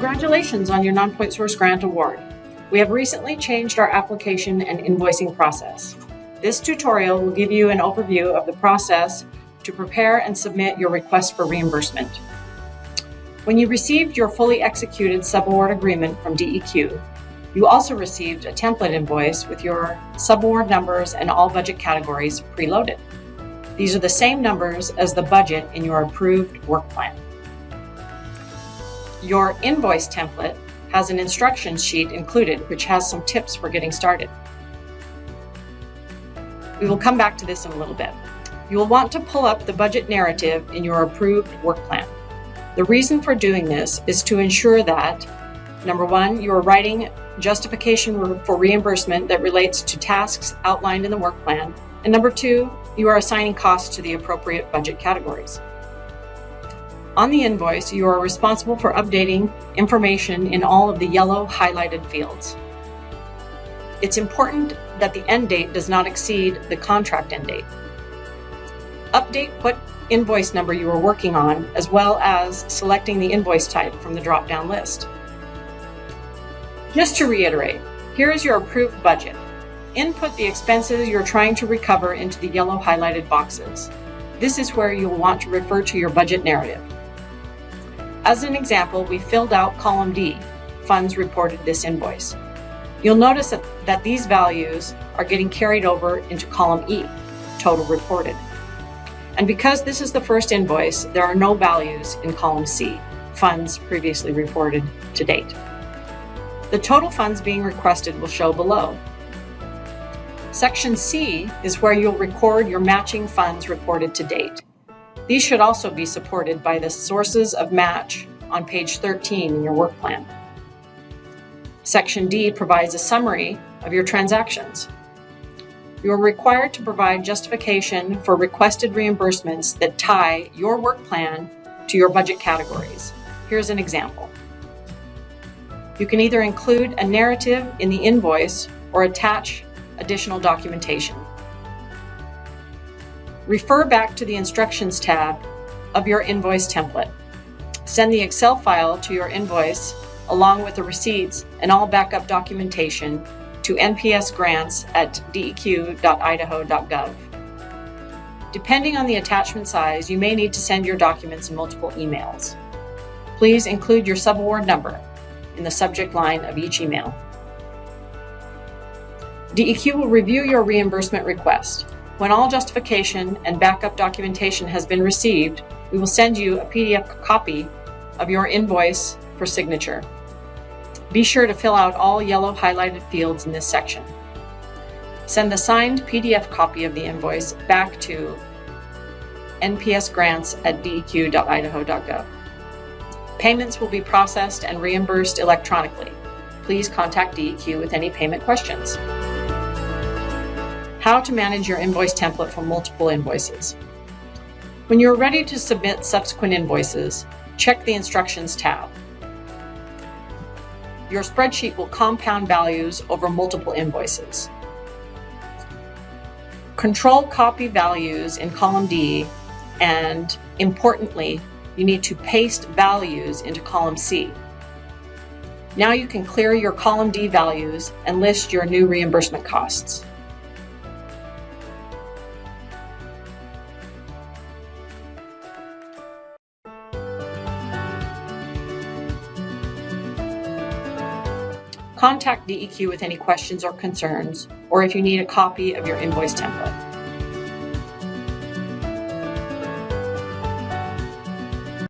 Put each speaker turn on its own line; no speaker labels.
Congratulations on your non-point source grant award. We have recently changed our application and invoicing process. This tutorial will give you an overview of the process to prepare and submit your request for reimbursement. When you received your fully executed subaward agreement from DEQ, you also received a template invoice with your subaward numbers and all budget categories preloaded. These are the same numbers as the budget in your approved work plan. Your invoice template has an instructions sheet included, which has some tips for getting started. We will come back to this in a little bit. You will want to pull up the budget narrative in your approved work plan. The reason for doing this is to ensure that, number one, you are writing justification for reimbursement that relates to tasks outlined in the work plan, and number two, you are assigning costs to the appropriate budget categories. On the invoice, you are responsible for updating information in all of the yellow highlighted fields. It's important that the end date does not exceed the contract end date. Update what invoice number you are working on, as well as selecting the invoice type from the drop-down list. Just to reiterate, here is your approved budget. Input the expenses you're trying to recover into the yellow highlighted boxes. This is where you'll want to refer to your budget narrative. As an example, we filled out column D, funds reported this invoice. You'll notice that these values are getting carried over into column E, total reported. And because this is the first invoice, there are no values in column C, funds previously reported to date. The total funds being requested will show below. Section C is where you'll record your matching funds reported to date. These should also be supported by the sources of match on page 13 in your work plan. Section D provides a summary of your transactions. You are required to provide justification for requested reimbursements that tie your work plan to your budget categories. Here's an example. You can either include a narrative in the invoice or attach additional documentation. Refer back to the Instructions tab of your invoice template. Send the Excel file to your invoice along with the receipts and all backup documentation to npsgrants@deq.idaho.gov. Depending on the attachment size, you may need to send your documents in multiple emails. Please include your subaward number in the subject line of each email. DEQ will review your reimbursement request. When all justification and backup documentation has been received, we will send you a PDF copy of your invoice for signature. Be sure to fill out all yellow highlighted fields in this section. Send the signed PDF copy of the invoice back to npsgrants@deq.idaho.gov. Payments will be processed and reimbursed electronically. Please contact DEQ with any payment questions. How to manage your invoice template for multiple invoices. When you're ready to submit subsequent invoices, check the Instructions tab. Your spreadsheet will compound values over multiple invoices. Control copy values in column D, and importantly, you need to paste values into column C. Now you can clear your column D values and list your new reimbursement costs. Contact DEQ with any questions or concerns, or if you need a copy of your invoice template.